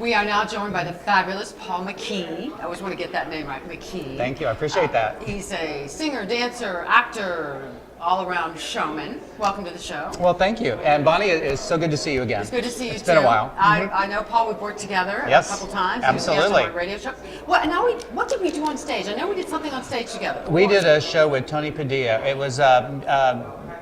We are now joined by the fabulous Paul MacKey. I always want to get that name right, MacKey. Thank you, I appreciate that. He's a singer, dancer, actor, all-around showman. Welcome to the show. Well, thank you. And Bonnie, it's so good to see you again. It's good to see you. It's been a while. I know Paul. We've worked together Yes, a couple times. absolutely. On a radio show. Well, now what did we do on stage? I know we did something on stage together. We did a show with Tony Padilla. It was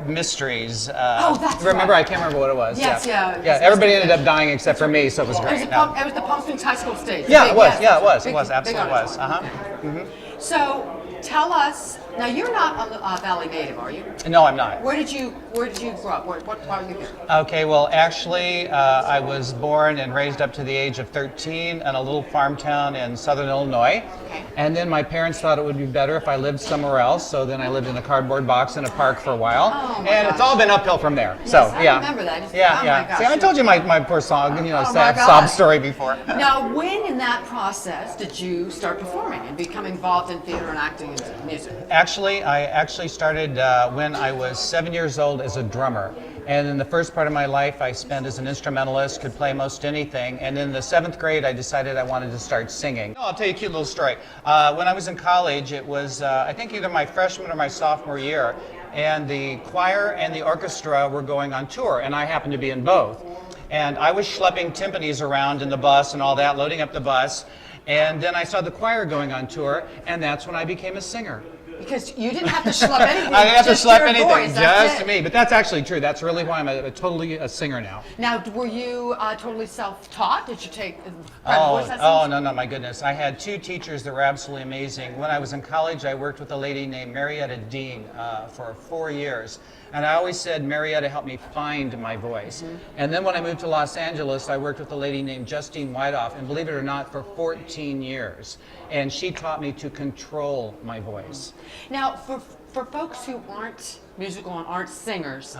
Mysteries. Oh, that's remember, right. I can't remember what it was. Yes, yeah. Everybody ended up dying except for me, so it was great. It was the Palm Springs High School stage. Yeah, it was. Yes, Yeah, it was. Big, It was. Absolutely was. Okay. So tell us. Now you're not a Valley native, are you? No, I'm not. Where did you grow up? What part of you? Okay, well, actually, I was born and raised up to the age of 13 in a little farm town in southern Illinois. Okay. And then my parents thought it would be better if I lived somewhere else, so then I lived in a cardboard box in a park for a while. Oh, my and gosh. it's all been uphill from there. Yes, so, I yeah. remember that. Oh, yeah. my gosh. See, I told you my poor song, Oh, sad my sob gosh. story before. Now, when in that process did you start performing and become involved in theater and acting and music? Actually, I started when I was 7 years old as a drummer. And in the first part of my life, I spent as an instrumentalist, could play most anything. And in the 7th grade, I decided I wanted to start singing. I'll tell you a cute little story. When I was in college, it was, I think, either my freshman or my sophomore year, and the choir and the orchestra were going on tour, and I happened to be in both. And I was schlepping timpanis around in the bus and all that, loading up the bus. And then I saw the choir going on tour, and that's when I became a singer. Because you didn't have to schlep anything. I didn't have to just schlep your anything, voice, that's just it. me. But that's actually true. That's really why I'm totally a singer now. Now, were you totally self-taught? Did you take private voice lessons? Oh, no, my goodness. I had 2 teachers that were absolutely amazing. When I was in college, I worked with a lady named Marietta Dean for 4 years. And I always said, Marietta helped me find my voice. And then when I moved to Los Angeles, I worked with a lady named Justine Whiteoff, and believe it or not, for 14 years. And she taught me to control my voice. Now, for folks who aren't musical and aren't singers,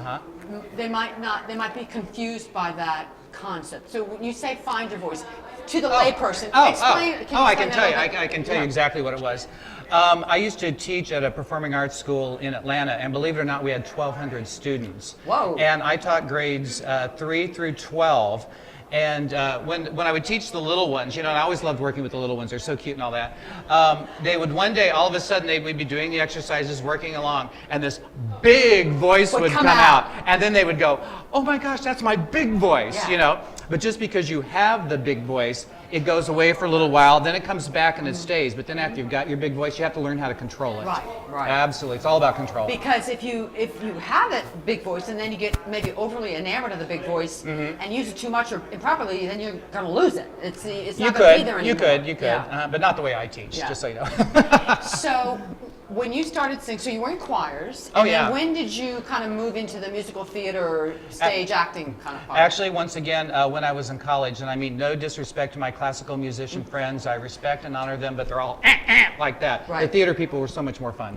they might be confused by that concept. So when you say find your voice, to the layperson, explain. I can tell you. I can tell you exactly what it was. I used to teach at a performing arts school in Atlanta, and believe it or not, we had 1,200 students. Whoa! And I taught grades 3 through 12. And when I would teach the little ones, and I always loved working with the little ones, they're so cute and all that, they would one day, all of a sudden, they would be doing the exercises, working along, and this big voice would come out. And then they would go, oh my gosh, that's my big voice, But just because you have the big voice, it goes away for a little while, then it comes back and it stays. But then after you've got your big voice, you have to learn how to control it. Right. Absolutely, it's all about control. Because if you have that big voice and then you get maybe overly enamored of the big voice and use it too much or improperly, then you're going to lose it. It's not going to be there anymore. You could, but not the way I teach, just so you know. So when you started singing, so you were in choirs. Oh, and yeah. then when did you kind of move into the musical theater or stage acting kind of part? Actually, once again, when I was in college, and I mean no disrespect to my classical musician friends, I respect and honor them, but they're all like that. Right. The theater people were so much more fun,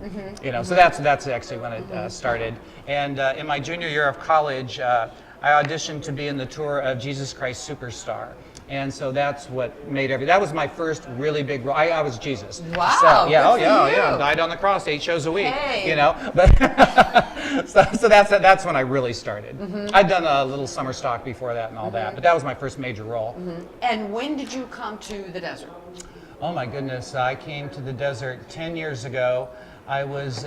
So that's actually when it started. And in my junior year of college, I auditioned to be in the tour of Jesus Christ Superstar. And so that's what made that was my first really big role. I was Jesus. Wow. So, yeah, good for you. Died on the cross 8 shows a week. Hey. But so that's when I really started. I'd done a little summer stock before that and all that, but that was my first major role. And when did you come to the desert? Oh my goodness, I came to the desert 10 years ago. I was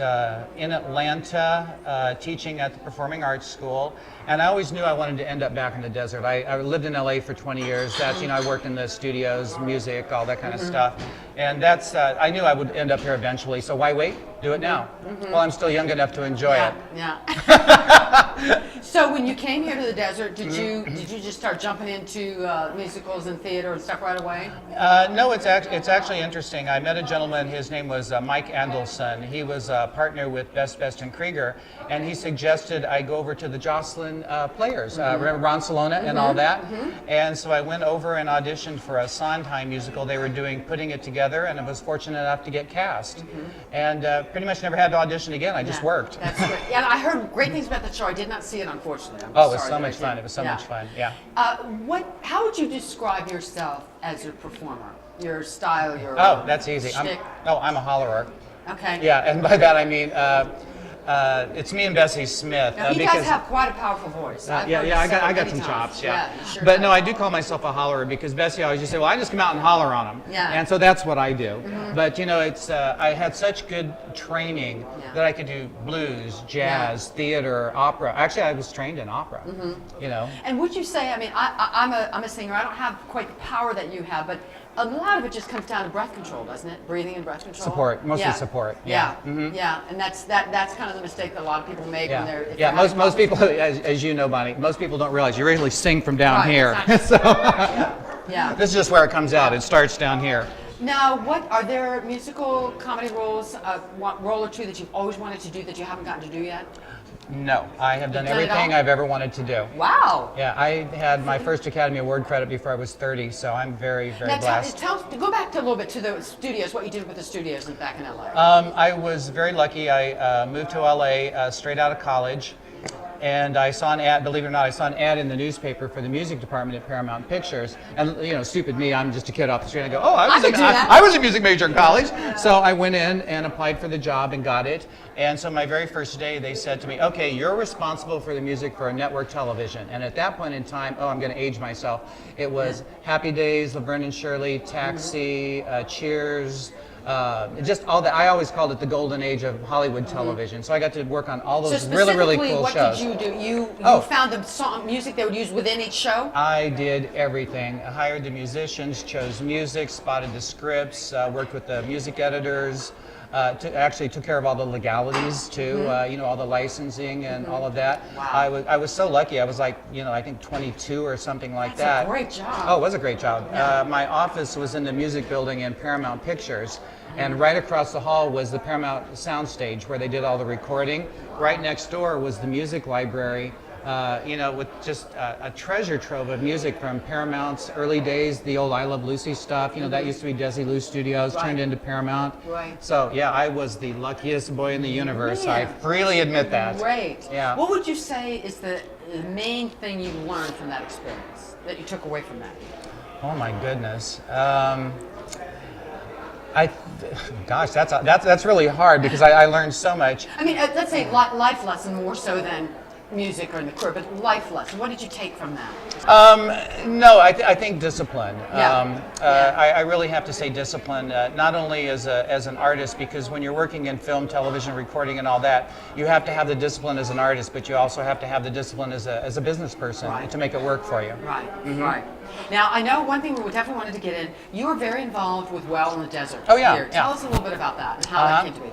in Atlanta teaching at the Performing Arts School, and I always knew I wanted to end up back in the desert. I lived in LA for 20 years. That's, I worked in the studios, music, all that kind of stuff. And that's, I knew I would end up here eventually, so why wait? Do it now. Well, I'm still young enough to enjoy it. Yeah. So when you came here to the desert, did you just start jumping into musicals and theater and stuff right away? No, it's actually interesting. I met a gentleman, his name was Mike Andelson. He was a partner with Best, and Krieger, and he suggested I go over to the Jocelyn Players, remember Ron Salona and all that? And so I went over and auditioned for a Sondheim musical they were putting it together, and I was fortunate enough to get cast. And pretty much never had to audition again, I just worked. That's good. Yeah, I heard great things about the show. I did not see it, unfortunately. Oh, it was so much fun. It was so much fun, yeah. How would you describe yourself as a performer? Your style, your Oh, that's easy. shtick? I'm a hollerer. Okay. Yeah, and by that I mean, It's me and Bessie Smith. Now, you guys have quite a powerful voice. I got some chops, yeah. You sure But do. no, I do call myself a hollerer because Bessie always just say, well, I just come out and holler on them. Yeah. And so that's what I do. But you know, it's I had such good training that I could do blues, jazz, theater, opera. Actually, I was trained in opera. You know. And would you say, I mean, I'm a singer. I don't have quite the power that you have, but a lot of it just comes down to breath control, doesn't it? Breathing and breath control. Support, mostly support. Yeah, yeah, and that's kind of the mistake that a lot of people make when they're. Yeah, most people, as you know, Bonnie, most people don't realize you really sing from down here. Exactly. So Yeah. this is just where it comes out. It starts down here. Now, what are there musical comedy roles, one role or two that you've always wanted to do that you haven't gotten to do yet? No, I have done You've done it everything all? I've ever wanted to do. Wow. Yeah, I had my first Academy Award credit before I was 30, so I'm very, very Now, blessed. go back to a little bit to the studios, what you did with the studios back in LA. I was very lucky. I moved to LA straight out of college, and I saw an ad, believe it or not, I saw an ad in the newspaper for the music department at Paramount Pictures. And you know, stupid me, I'm just a kid off the street. I go, oh, I was a music major in college. So I went in and applied for the job and got it. And so my very first day, they said to me, okay, you're responsible for the music for network television. And at that point in time, oh, I'm going to age myself. It was Happy Days, Laverne and Shirley, Taxi, Cheers, just all that. I always called it the golden age of Hollywood television. So I got to work on all those really cool what shows. What did you do? You found the song music they would use within each show? I did everything. I hired the musicians, chose music, spotted the scripts, worked with the music editors. Actually took care of all the legalities too, you know, all the licensing and all of that. Wow. I was so lucky. I was like, you know, I think 22 or something like that. That's a great job. Oh, it was a great job. My office was in the music building in Paramount Pictures, and right across the hall was the Paramount soundstage where they did all the recording. Right next door was the music library. You know, with just a treasure trove of music from Paramount's early days, the old I Love Lucy stuff. You know, that used to be Desi Lou Studios, turned into Paramount. Right. So, yeah, I was the luckiest boy in the universe. Man. I freely admit that. Great. Yeah. What would you say is the main thing you learned from that experience, that you took away from that? Oh, my goodness. Gosh, that's really hard because I learned so much. I mean, let's say life lesson more so than music or in the career, but life lesson. What did you take from that? No, I think discipline. Yeah. I really have to say discipline, not only as an artist, because when you're working in film, television, recording, and all that, you have to have the discipline as an artist, but you also have to have the discipline as a business person to make it work for you. Right, right. Now, I know one thing we definitely wanted to get in. You were very involved with Well in the Desert. Oh, yeah. Here. Tell us a little bit about that and how that came to be.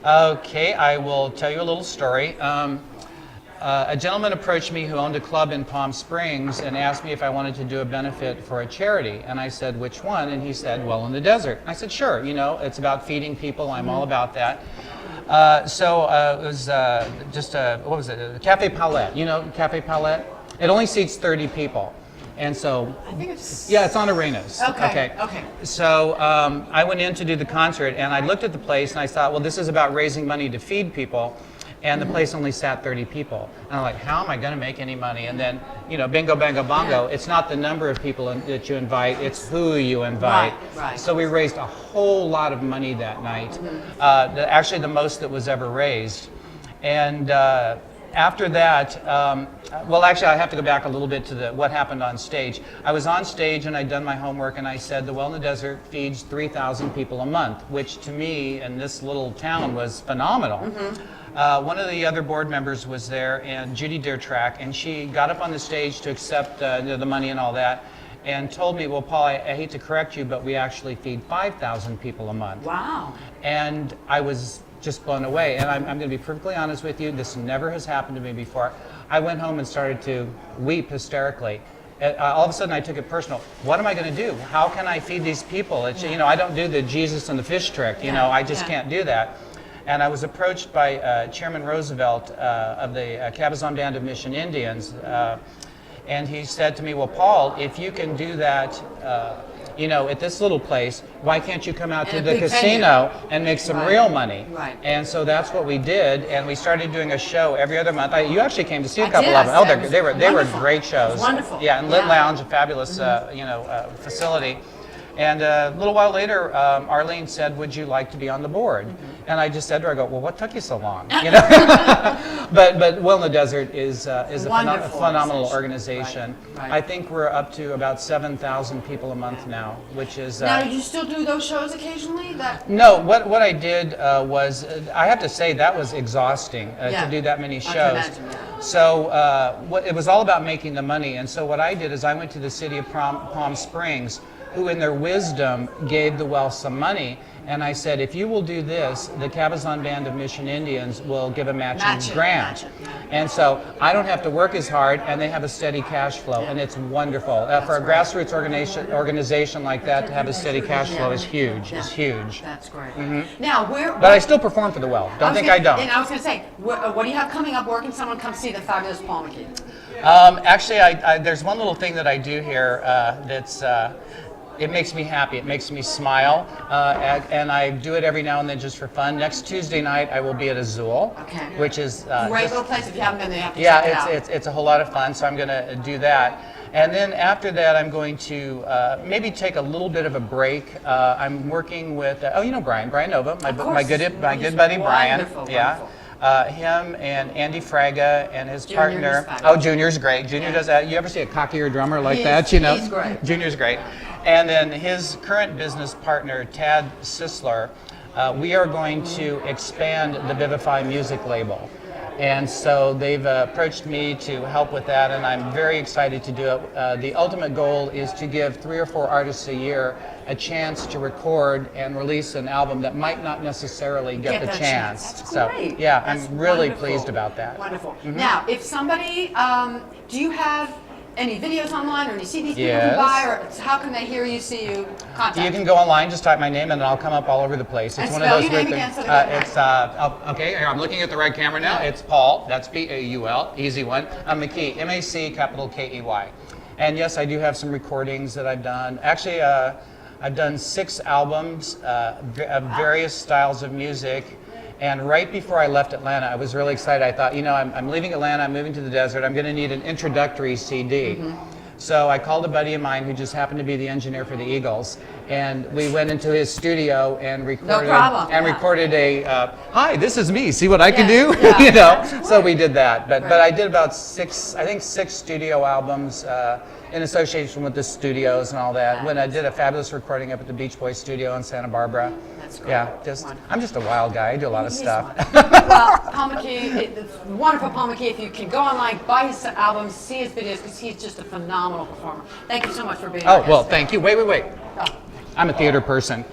Okay, I will tell you a little story. A gentleman approached me who owned a club in Palm Springs and asked me if I wanted to do a benefit for a charity. And I said, which one? And he said, Well in the Desert. I said, sure, you know, it's about feeding people. I'm all about that. So it was just what was it? Cafe Paulette. You know Cafe Paulette? It only seats 30 people. And so, I think it's... Yeah, it's on Arenas. Okay. So I went in to do the concert, and I looked at the place, and I thought, well, this is about raising money to feed people. And the place only sat 30 people. And I'm like, how am I going to make any money? And then, you know, bingo, bango, bongo, it's not the number of people that you invite, it's who you invite. Right. So we raised a whole lot of money that night, actually the most that was ever raised. And after that, well, actually, I have to go back a little bit to what happened on stage. I was on stage and I'd done my homework, and I said the Well in the Desert feeds 3,000 people a month, which to me in this little town was phenomenal. One of the other board members was there, and Judy Deertrack, and she got up on the stage to accept the money and all that, and told me, well, Paul, I hate to correct you, but we actually feed 5,000 people a month. Wow. And I was just blown away. And I'm going to be perfectly honest with you, this never has happened to me before. I went home and started to weep hysterically. All of a sudden I took it personal. What am I going to do? How can I feed these people? It's, you know, I don't do the Jesus and the fish trick. You know, I just can't do that. And I was approached by Chairman Roosevelt of the Cabazon Band of Mission Indians, and he said to me, well, Paul, if you can do that, you know, at this little place, why can't you come out to the casino and make some real money? Right. And so that's what we did, and we started doing a show every other month. You actually came to see a couple of them. Oh, they were great shows. Wonderful. Yeah, and Lit Lounge, a fabulous you know, facility. And a little while later, Arlene said, would you like to be on the board? And I just said to her, I go, well, what took you so long? You know? but Will in the Desert is a phenomenal organization. Right. I think we're up to about 7,000 people a month now, which is... now, do you still do those shows occasionally? No, what I did was, I have to say, that was exhausting to do that many shows. I can imagine, yeah. So it was all about making the money. And so what I did is I went to the city of Palm Springs, who in their wisdom gave the well some money. And I said, if you will do this, the Cabazon Band of Mission Indians will give a matching grant. And so I don't have to work as hard, and they have a steady cash flow, and it's wonderful. For a grassroots organization like that, to have a steady cash flow is huge. It's huge. That's great. Now, But I still perform for the well. Don't think I don't. And I was going to say, what do you have coming up? Where can someone come see the fabulous Paul MacKey? Actually, there's one little thing that I do here that's... it makes me happy. It makes me smile, and I do it every now and then just for fun. Next Tuesday night, I will be at Azul, which is great little place. If you haven't been there, you have to check it out. It's a whole lot of fun. So I'm going to do that, and then after that, I'm going to maybe take a little bit of a break. I'm working with Brian Nova, my good buddy Brian. Yeah. Him and Andy Fraga and his partner. Junior's great. Junior does that. You ever see a cockier drummer like that? You know, he's great. Junior's great. And then his current business partner, Tad Sisler, we are going to expand the Vivify music label. And so they've approached me to help with that, and I'm very excited to do it. The ultimate goal is to give 3 or 4 artists a year a chance to record and release an album that might not necessarily get the chance. That's so great. yeah, That's I'm really wonderful. pleased about that. Wonderful. Now, if somebody, do you have any videos online or any CDs people can buy, or how can they hear you, see you, contact you? Can go online, just type my name, and I'll come up all over the place. It's one of those weird things. Okay, I'm looking at the right camera now. It's Paul. That's Paul. Easy one. MacKey. MAC capital KEY. And yes, I do have some recordings that I've done. Actually, I've done 6 albums of various styles of music. And right before I left Atlanta, I was really excited. I thought, I'm leaving Atlanta, I'm moving to the desert, I'm going to need an introductory CD. So I called a buddy of mine who just happened to be the engineer for the Eagles, and we went into his studio and recorded a hi, this is me, see what I can do? So we did that. But I did about 6 studio albums in association with the studios and all that. When I did a fabulous recording up at the Beach Boys studio in Santa Barbara. That's great. Yeah, I'm just a wild guy. I do a lot of stuff. Well, Paul MacKey, it's wonderful, Paul MacKey. If you can go online, buy his albums, see his videos, because he's just a phenomenal performer. Thank you so much for being here. Well, thank you. Wait. Oh. I'm a theater person.